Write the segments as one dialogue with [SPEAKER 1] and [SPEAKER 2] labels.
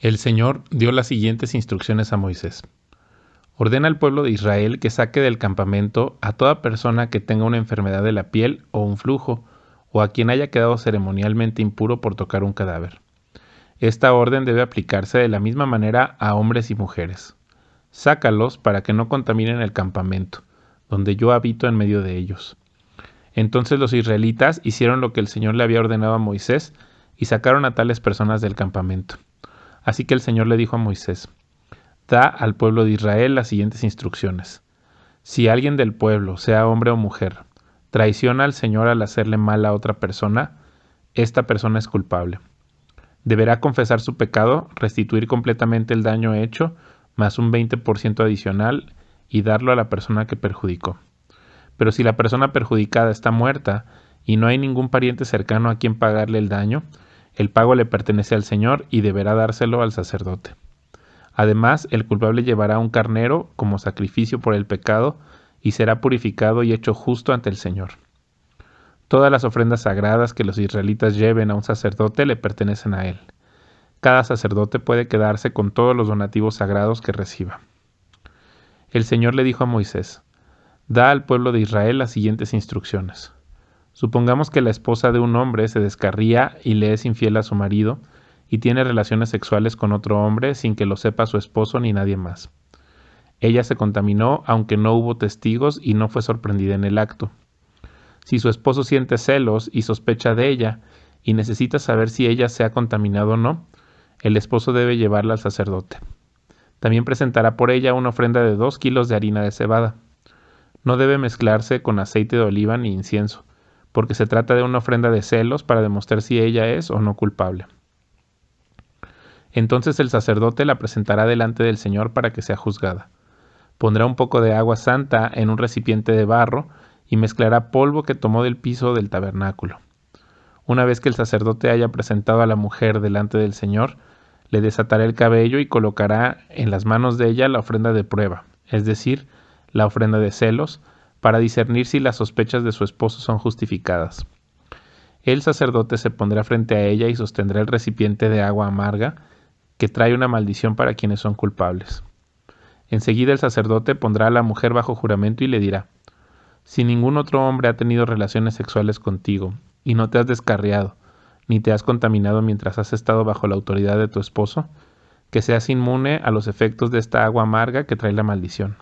[SPEAKER 1] El Señor dio las siguientes instrucciones a Moisés. Ordena al pueblo de Israel que saque del campamento a toda persona que tenga una enfermedad de la piel o un flujo, o a quien haya quedado ceremonialmente impuro por tocar un cadáver. Esta orden debe aplicarse de la misma manera a hombres y mujeres. Sácalos para que no contaminen el campamento, donde yo habito en medio de ellos. Entonces los israelitas hicieron lo que el Señor le había ordenado a Moisés y sacaron a tales personas del campamento. Así que el Señor le dijo a Moisés: da al pueblo de Israel las siguientes instrucciones. Si alguien del pueblo, sea hombre o mujer, traiciona al Señor al hacerle mal a otra persona, esta persona es culpable. Deberá confesar su pecado, restituir completamente el daño hecho, más un 20% adicional, y darlo a la persona que perjudicó. Pero si la persona perjudicada está muerta y no hay ningún pariente cercano a quien pagarle el daño, el pago le pertenece al Señor y deberá dárselo al sacerdote. Además, el culpable llevará un carnero como sacrificio por el pecado y será purificado y hecho justo ante el Señor. Todas las ofrendas sagradas que los israelitas lleven a un sacerdote le pertenecen a él. Cada sacerdote puede quedarse con todos los donativos sagrados que reciba. El Señor le dijo a Moisés: da al pueblo de Israel las siguientes instrucciones. Supongamos que la esposa de un hombre se descarría y le es infiel a su marido y tiene relaciones sexuales con otro hombre sin que lo sepa su esposo ni nadie más. Ella se contaminó aunque no hubo testigos y no fue sorprendida en el acto. Si su esposo siente celos y sospecha de ella y necesita saber si ella se ha contaminado o no, el esposo debe llevarla al sacerdote. También presentará por ella una ofrenda de 2 kilos de harina de cebada. No debe mezclarse con aceite de oliva ni incienso, porque se trata de una ofrenda de celos para demostrar si ella es o no culpable. Entonces el sacerdote la presentará delante del Señor para que sea juzgada. Pondrá un poco de agua santa en un recipiente de barro y mezclará polvo que tomó del piso del tabernáculo. Una vez que el sacerdote haya presentado a la mujer delante del Señor, le desatará el cabello y colocará en las manos de ella la ofrenda de prueba, es decir, la ofrenda de celos, para discernir si las sospechas de su esposo son justificadas. El sacerdote se pondrá frente a ella y sostendrá el recipiente de agua amarga, que trae una maldición para quienes son culpables. Enseguida el sacerdote pondrá a la mujer bajo juramento y le dirá: si ningún otro hombre ha tenido relaciones sexuales contigo, y no te has descarriado, ni te has contaminado mientras has estado bajo la autoridad de tu esposo, que seas inmune a los efectos de esta agua amarga que trae la maldición.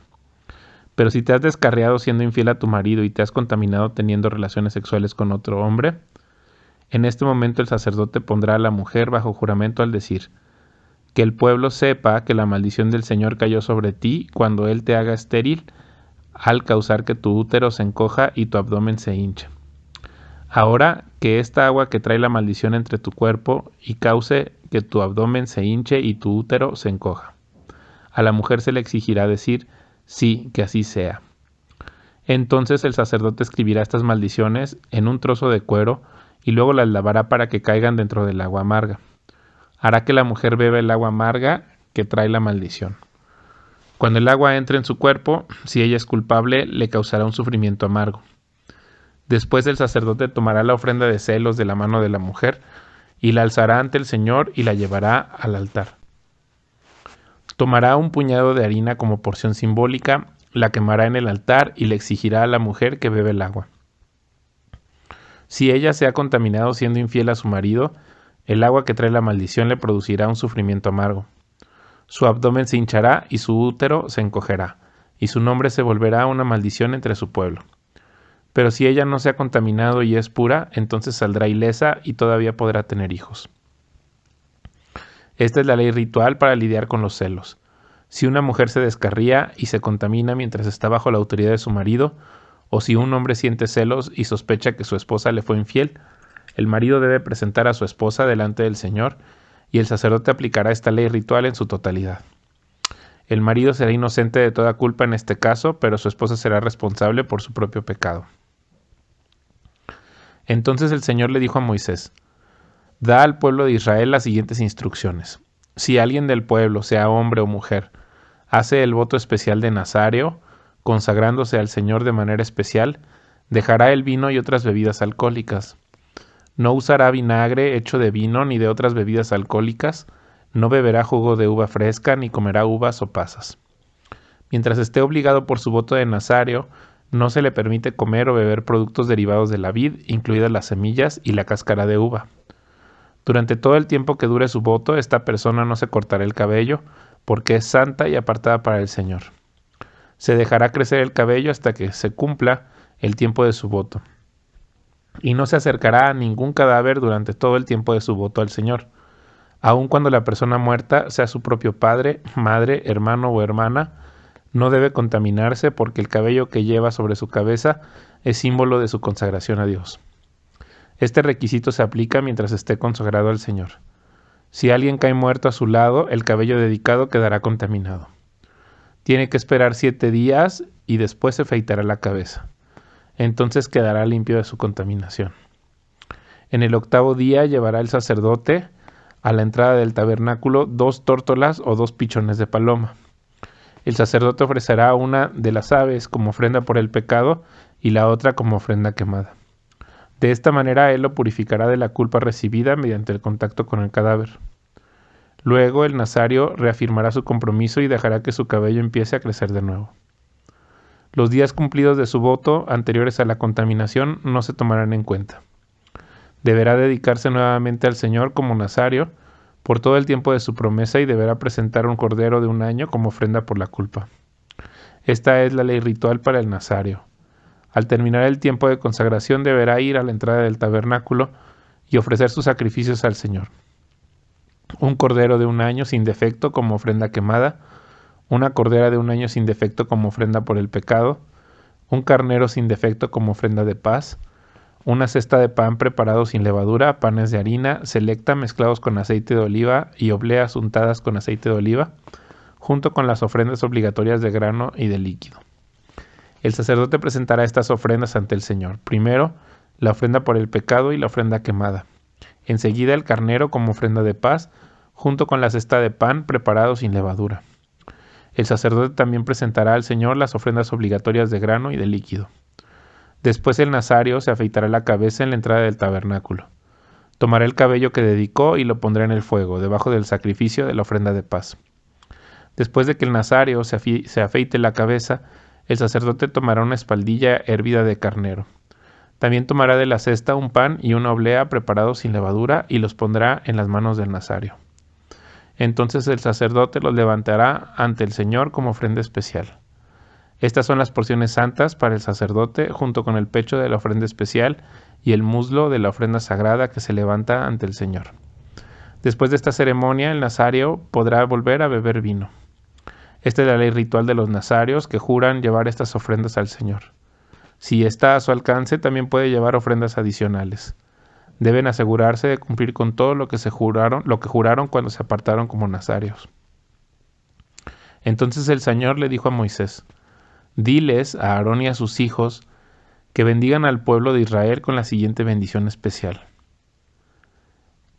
[SPEAKER 1] Pero si te has descarriado siendo infiel a tu marido y te has contaminado teniendo relaciones sexuales con otro hombre, en este momento el sacerdote pondrá a la mujer bajo juramento al decir: que el pueblo sepa que la maldición del Señor cayó sobre ti cuando Él te haga estéril, al causar que tu útero se encoja y tu abdomen se hinche. Ahora que esta agua que trae la maldición entre tu cuerpo y cause que tu abdomen se hinche y tu útero se encoja. A la mujer se le exigirá decir: sí, que así sea. Entonces el sacerdote escribirá estas maldiciones en un trozo de cuero y luego las lavará para que caigan dentro del agua amarga. Hará que la mujer beba el agua amarga que trae la maldición. Cuando el agua entre en su cuerpo, si ella es culpable, le causará un sufrimiento amargo. Después el sacerdote tomará la ofrenda de celos de la mano de la mujer y la alzará ante el Señor y la llevará al altar. Tomará un puñado de harina como porción simbólica, la quemará en el altar y le exigirá a la mujer que beba el agua. Si ella se ha contaminado siendo infiel a su marido, el agua que trae la maldición le producirá un sufrimiento amargo. Su abdomen se hinchará y su útero se encogerá, y su nombre se volverá una maldición entre su pueblo. Pero si ella no se ha contaminado y es pura, entonces saldrá ilesa y todavía podrá tener hijos. Esta es la ley ritual para lidiar con los celos. Si una mujer se descarría y se contamina mientras está bajo la autoridad de su marido, o si un hombre siente celos y sospecha que su esposa le fue infiel, el marido debe presentar a su esposa delante del Señor y el sacerdote aplicará esta ley ritual en su totalidad. El marido será inocente de toda culpa en este caso, pero su esposa será responsable por su propio pecado. Entonces el Señor le dijo a Moisés: da al pueblo de Israel las siguientes instrucciones. Si alguien del pueblo, sea hombre o mujer, hace el voto especial de Nazareo, consagrándose al Señor de manera especial, dejará el vino y otras bebidas alcohólicas. No usará vinagre hecho de vino ni de otras bebidas alcohólicas, No beberá jugo de uva fresca ni comerá uvas o pasas. Mientras esté obligado por su voto de nazario, no se le permite comer o beber productos derivados de la vid, incluidas las semillas y la cáscara de uva. Durante todo el tiempo que dure su voto, esta persona no se cortará el cabello, porque es santa y apartada para el Señor. Se dejará crecer el cabello hasta que se cumpla el tiempo de su voto. Y no se acercará a ningún cadáver durante todo el tiempo de su voto al Señor, aun cuando la persona muerta sea su propio padre, madre, hermano o hermana. No debe contaminarse porque el cabello que lleva sobre su cabeza es símbolo de su consagración a Dios. Este requisito se aplica mientras esté consagrado al Señor. Si alguien cae muerto a su lado, el cabello dedicado quedará contaminado. Tiene que esperar 7 días y después se afeitará la cabeza. Entonces quedará limpio de su contaminación. En el 8º día llevará el sacerdote a la entrada del tabernáculo 2 tórtolas o 2 pichones de paloma. El sacerdote ofrecerá una de las aves como ofrenda por el pecado y la otra como ofrenda quemada. De esta manera él lo purificará de la culpa recibida mediante el contacto con el cadáver. Luego el nazario reafirmará su compromiso y dejará que su cabello empiece a crecer de nuevo. Los días cumplidos de su voto anteriores a la contaminación no se tomarán en cuenta. Deberá dedicarse nuevamente al Señor como nazario por todo el tiempo de su promesa y deberá presentar un cordero de 1 año como ofrenda por la culpa. Esta es la ley ritual para el nazario. Al terminar el tiempo de consagración deberá ir a la entrada del tabernáculo y ofrecer sus sacrificios al Señor. Un cordero de 1 año sin defecto como ofrenda quemada, una cordera de 1 año sin defecto como ofrenda por el pecado, un carnero sin defecto como ofrenda de paz, una cesta de pan preparado sin levadura, panes de harina selecta mezclados con aceite de oliva y obleas untadas con aceite de oliva, junto con las ofrendas obligatorias de grano y de líquido. El sacerdote presentará estas ofrendas ante el Señor. Primero, la ofrenda por el pecado y la ofrenda quemada. Enseguida el carnero como ofrenda de paz, junto con la cesta de pan preparado sin levadura. El sacerdote también presentará al Señor las ofrendas obligatorias de grano y de líquido. Después el nazario se afeitará la cabeza en la entrada del tabernáculo. Tomará el cabello que dedicó y lo pondrá en el fuego, debajo del sacrificio de la ofrenda de paz. Después de que el nazario se afeite la cabeza, el sacerdote tomará una espaldilla hervida de carnero. También tomará de la cesta un pan y una oblea preparados sin levadura y los pondrá en las manos del nazario. Entonces el sacerdote los levantará ante el Señor como ofrenda especial. Estas son las porciones santas para el sacerdote, junto con el pecho de la ofrenda especial y el muslo de la ofrenda sagrada que se levanta ante el Señor. Después de esta ceremonia, el nazario podrá volver a beber vino. Esta es la ley ritual de los nazarios que juran llevar estas ofrendas al Señor. Si está a su alcance, también puede llevar ofrendas adicionales. Deben asegurarse de cumplir con todo lo que juraron cuando se apartaron como nazarios. Entonces el Señor le dijo a Moisés: diles a Aarón y a sus hijos que bendigan al pueblo de Israel con la siguiente bendición especial.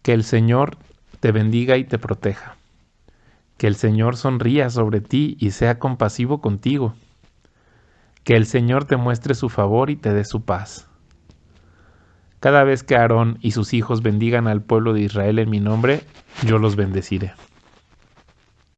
[SPEAKER 1] Que el Señor te bendiga y te proteja. Que el Señor sonría sobre ti y sea compasivo contigo. Que el Señor te muestre su favor y te dé su paz. Cada vez que Aarón y sus hijos bendigan al pueblo de Israel en mi nombre, yo los bendeciré.